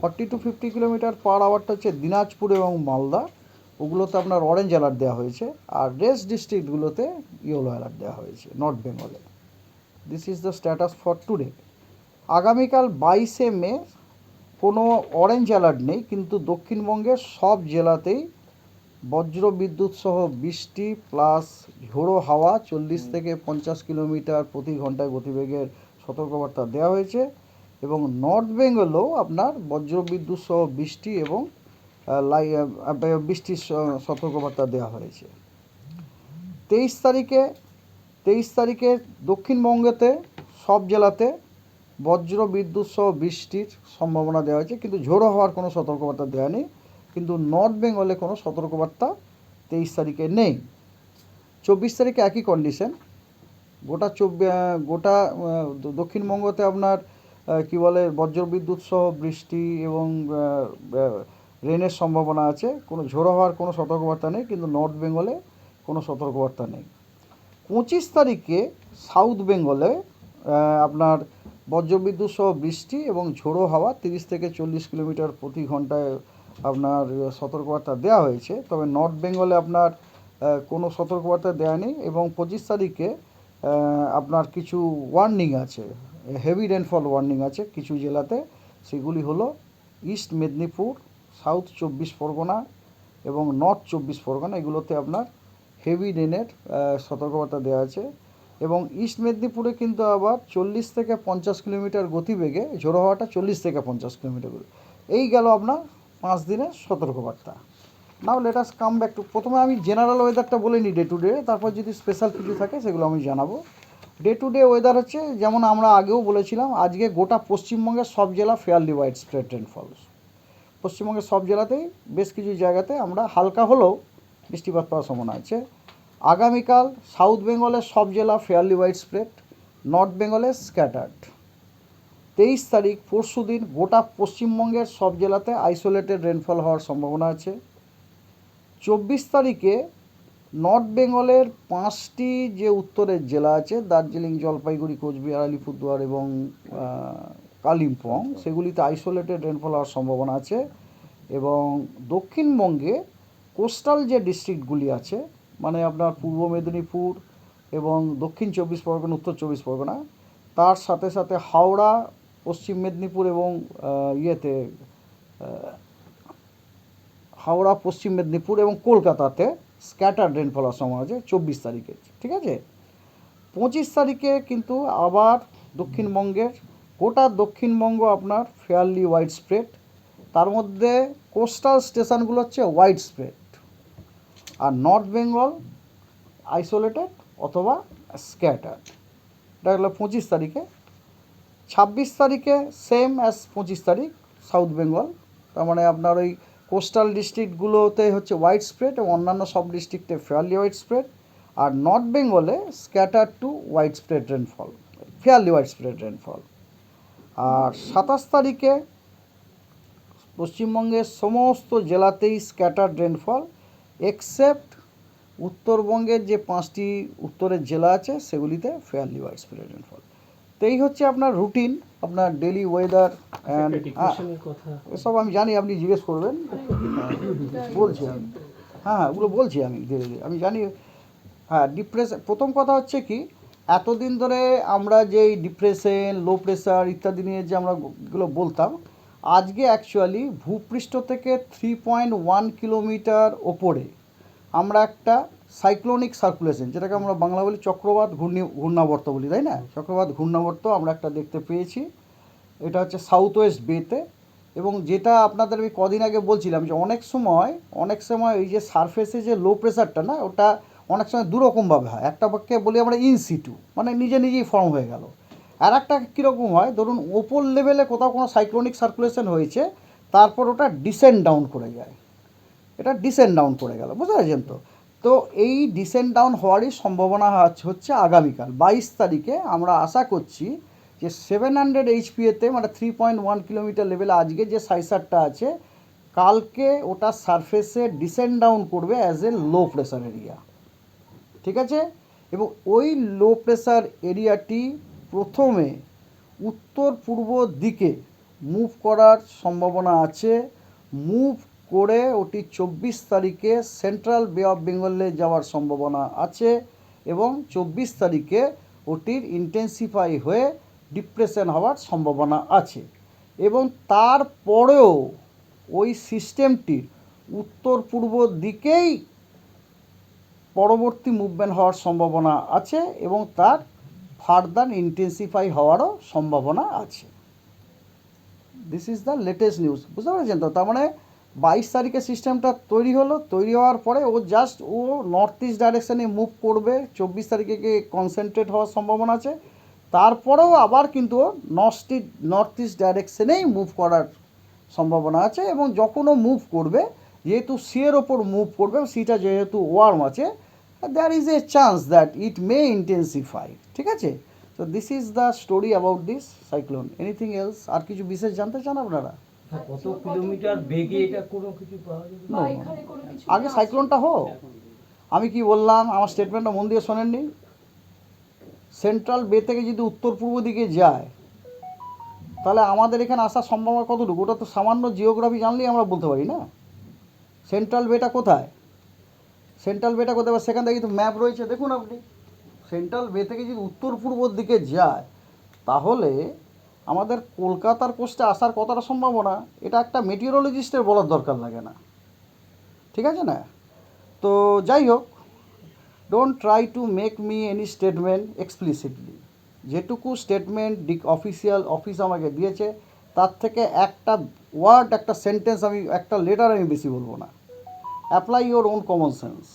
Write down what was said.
40 to 50 kilometre পার আওয়ারটা হচ্ছে দিনাজপুর এবং মালদা, ওগুলোতে আপনার অরেঞ্জ অ্যালার্ট দেওয়া হয়েছে। আর রেস্ট ডিস্ট্রিক্টগুলোতে ইয়েলো অ্যালার্ট দেওয়া হয়েছে নর্থ বেঙ্গলে। This is the status for today. আগামীকাল 22শে মে কোনো অরেঞ্জ অ্যালার্ট নেই, কিন্তু দক্ষিণবঙ্গের সব জেলাতেই বজ্র বিদ্যুৎ সহ বৃষ্টি প্লাস ঝোড়ো হাওয়া 40 থেকে 50 কিলোমিটার প্রতি ঘন্টায় গতিবেগের সতর্কবার্তা দেওয়া হয়েছে। এবং নর্থ বেঙ্গলেও আপনার বজ্র বিদ্যুৎ সহ বৃষ্টি এবং বৃষ্টির সতর্কবার্তা দেওয়া হয়েছে। 23 তারিখে দক্ষিণবঙ্গেতে সব জেলাতে বজ্র বিদ্যুৎ সহ বৃষ্টির সম্ভাবনা দেওয়া হয়েছে, কিন্তু ঝোড়ো হওয়ার কোনো সতর্কবার্তা দেওয়া নেই। কিন্তু নর্থ বেঙ্গলে কোনো সতর্কবার্তা 23 তারিখে নেই। 24 তারিখে একই কন্ডিশন। গোটা দক্ষিণবঙ্গতে আপনার কি বলে বজ্র বিদ্যুৎ সহ বৃষ্টি এবং রেনের সম্ভাবনা আছে। কোনো ঝোড়ো হওয়ার কোনো সতর্কবার্তা নেই, কিন্তু নর্থ বেঙ্গলে কোনো সতর্কবার্তা নেই। 25 তারিখে সাউথ বেঙ্গলে আপনার বজ্রবিদ্যুৎ সহ বৃষ্টি এবং ঝোড়ো হাওয়া 30 থেকে 40 কিলোমিটার প্রতি ঘন্টায় আপনার সতর্কবার্তা দেওয়া হয়েছে। তবে নর্থ বেঙ্গলে আপনার কোনো সতর্কবার্তা দেওয়া নেই। এবং 25 তারিখে আপনার কিছু ওয়ার্নিং আছে, হেভি রেনফল ওয়ার্নিং আছে কিছু জেলাতে। সেগুলি হলো ইস্ট মেদিনীপুর, সাউথ 24 পরগনা এবং নর্থ 24 পরগনা। এগুলোতে আপনার হেভি রেনের সতর্কবার্তা দেওয়া আছে। এবং ইস্ট মেদিনীপুরে কিন্তু আবার 40 থেকে 50 কিলোমিটার গতিবেগে ঝোড়ো হওয়াটা 40 থেকে 50 কিলোমিটার। এই গেল আপনার 5 দিনের সতর্কবার্তা। Now let us come back to, প্রথমে আমি জেনারেল ওয়েদারটা বলে নিই ডে টু ডে, তারপর যদি স্পেশাল কিছু থাকে সেগুলো আমি জানাবো। ডে টু ডে ওয়েদার হচ্ছে যেমন আমরা আগেও বলেছিলাম, আজকে গোটা পশ্চিমবঙ্গের সব জেলা ফেয়ারলি ওয়াইড স্প্রেড রেনফল। পশ্চিমবঙ্গের সব জেলাতেই বেশ কিছু জায়গাতে আমরা হালকা হলেও বৃষ্টিপাত পাওয়ার সম্ভাবনা আছে। আগামীকাল সাউথ বেঙ্গলের সব জেলা ফেয়ারলি ওয়াইড স্প্রেড, নর্থ বেঙ্গলে স্ক্যাটার্ড। 23 তারিখ পরশু দিন গোটা পশ্চিমবঙ্গের সব জেলাতে আইসোলেটেড রেনফল হওয়ার সম্ভাবনা আছে। 24 তারিখে নর্থ বেঙ্গলের 5টি যে উত্তরের জেলা আছে, দার্জিলিং, জলপাইগুড়ি, কোচবিহার, আলিপুরদুয়ার এবং কালিম্পং, সেগুলিতে আইসোলেটেড রেনফল হওয়ার সম্ভাবনা আছে। এবং দক্ষিণবঙ্গে কোস্টাল যে ডিস্ট্রিক্টগুলি আছে, মানে আপনার পূর্ব মেদিনীপুর এবং দক্ষিণ 24 পরগনা, উত্তর 24 পরগনা, তার সাথে সাথে হাওড়া, পশ্চিম মেদিনীপুর এবং হাওড়া, পশ্চিম মেদিনীপুর এবং কলকাতাতে স্ক্যাটার রেনফল হওয়ার সম্ভাবনা আছে 24 তারিখে। ঠিক আছে। 25 তারিখে কিন্তু আবার গোটা দক্ষিণবঙ্গ আপনার ফেয়ারলি ওয়াইড স্প্রেড। তার মধ্যে কোস্টাল স্টেশনগুলো হচ্ছে ওয়াইড স্প্রেড, আর নর্থ বেঙ্গল আইসোলেটেড অথবা স্ক্যাটার্ড। এটা হলো 25 তারিখে। 26 তারিখে সেম অ্যাজ 25 তারিখ সাউথ বেঙ্গল, তার মানে আপনার ওই কোস্টাল ডিস্ট্রিক্টগুলোতে হচ্ছে ওয়াইড স্প্রেড এবং অন্যান্য সব ডিস্ট্রিক্টে ফেয়ারলি ওয়াইড স্প্রেড। আর নর্থ বেঙ্গলে scatter to widespread rainfall, fairly widespread rainfall. আর 27 তারিখে পশ্চিমবঙ্গের সমস্ত জেলাতেই স্ক্যাটার রেনফল, এক্সেপ্ট উত্তরবঙ্গের যে 5টি উত্তরের জেলা আছে সেগুলিতে ফেয়ারলি ওয়াইড স্প্রেড রেনফল। তো এই হচ্ছে আপনার রুটিন, আপনার ডেলি ওয়েদার অ্যান্ড এসব আমি জানি, আপনি জিজ্ঞেস করবেন, বলছি আমি। হ্যাঁ, ওগুলো বলছি আমি ধীরে ধীরে, আমি জানি। হ্যাঁ, ডিপ্রেশন, প্রথম কথা হচ্ছে কি, এতদিন ধরে আমরা যেই ডিপ্রেশন, লো প্রেশার ইত্যাদি নিয়ে যে আমরা এগুলো বলতাম, আজকে অ্যাকচুয়ালি ভূপৃষ্ঠ থেকে 3.1 কিলোমিটার ওপরে আমরা একটা সাইক্লোনিক সার্কুলেশন, যেটাকে আমরা বাংলা বলি চক্রবাত ঘূর্ণাবর্ত বলি, তাই না? চক্রবাত ঘূর্ণাবর্ত আমরা একটা দেখতে পেয়েছি। এটা হচ্ছে সাউথ ওয়েস্ট বেতে। এবং যেটা আপনাদের আমি কদিন আগে বলছিলাম যে অনেক সময় এই যে সারফেসে যে লো প্রেশারটা না, ওটা অনেক সময় দুরকমভাবে হয়। একটা পক্ষে বলি আমরা ইনসিটু, মানে নিজেই ফর্ম হয়ে গেল। আর একটা কীরকম হয়, ধরুন ওপর লেভেলে কোথাও কোনো সাইক্লোনিক সার্কুলেশন হয়েছে, তারপর ওটা ডিসেন্ড ডাউন করে যায়, এটা ডিসেন্ড ডাউন করে গেল, বুঝতে পারছেন তো? তো এই ডিসেন্ড ডাউন হওয়ারই সম্ভাবনা হচ্ছে আগামীকাল 22 তারিখে। আমরা আশা করছি যে 700 HPAতে, মানে 3.1 কিলোমিটার লেভেলে আজকে যে সাইসারটা আছে, কালকে ওটা সারফেসে ডিসেন্ড ডাউন করবে as a low pressure area. ঠিক আছে। এবং ওই লো প্রেশার এরিয়াটি প্রথমে উত্তর পূর্ব দিকে মুভ করার সম্ভাবনা আছে। মুভ করে ওটি 24 তারিখে সেন্ট্রাল বে অফ বেঙ্গলে যাওয়ার সম্ভাবনা আছে এবং 24 তারিখে ওটির ইন্টেন্সিফাই হয়ে ডিপ্রেশন হওয়ার সম্ভাবনা আছে এবং তারপরেও ওই সিস্টেমটির উত্তর পূর্ব দিকেই পরবর্তী মুভমেন্ট হওয়ার সম্ভাবনা আছে এবং তার ফার্দার ইন্টেন্সিফাই হওয়ারও সম্ভাবনা আছে। This is the latest news, বুঝতে পেরেছেন তো? তার মানে 22 তারিখে সিস্টেমটা তৈরি হলো, তৈরি হওয়ার পরে ও নর্থ ইস্ট ডাইরেকশানে মুভ করবে, 24 তারিখে গিয়ে কনসেন্ট্রেট হওয়ার সম্ভাবনা আছে। তারপরেও আবার কিন্তু ও নর্থ ইস্ট ডাইরেকশানেই মুভ করার সম্ভাবনা আছে এবং যখন ও মুভ করবে, যেহেতু সিয়ের ওপর মুভ করবে, সিটা যেহেতু ওয়ার্ম আছে, there is a chance that it may intensify. ঠিক আছে? তো this is the story about this cyclone. Anything else? আর কিছু বিশেষ জানতে চান আপনারা? কত কিলোমিটার বেগে এটা কোনো কিছু পাওয়া যাবে? No, আগে সাইক্লোনটা হোক। আমি কি বললাম, আমার স্টেটমেন্টটা মন দিয়ে শোনেননি? সেন্ট্রাল বে থেকে যদি উত্তর পূর্ব দিকে যায়, তাহলে আমাদের এখানে আসার সম্ভাবনা কতটুকু? ওটা তো সামান্য জিওগ্রাফি জানলেই আমরা বলতে পারি না। সেন্ট্রাল বেটা কোথায়? সেন্ট্রাল বেটা কোথায়? সেখান থেকে তো ম্যাপ রয়েছে, দেখুন আপনি। সেন্ট্রাল বে থেকে যদি উত্তর পূর্বর দিকে যায়, তাহলে আমাদের কলকাতার কোস্টে আসার কতটা সম্ভাবনা, এটা একটা মেটিওরোলজিস্টের বলার দরকার লাগে না। ঠিক আছে না? তো যাই হোক, don't try to make me any statement explicitly. যেটুকু স্টেটমেন্ট অফিস আমাকে দিয়েছে, তার থেকে একটা ওয়ার্ড, একটা সেন্টেন্স, একটা লেটার আমি বেশি বলবো না। Apply your own common sense.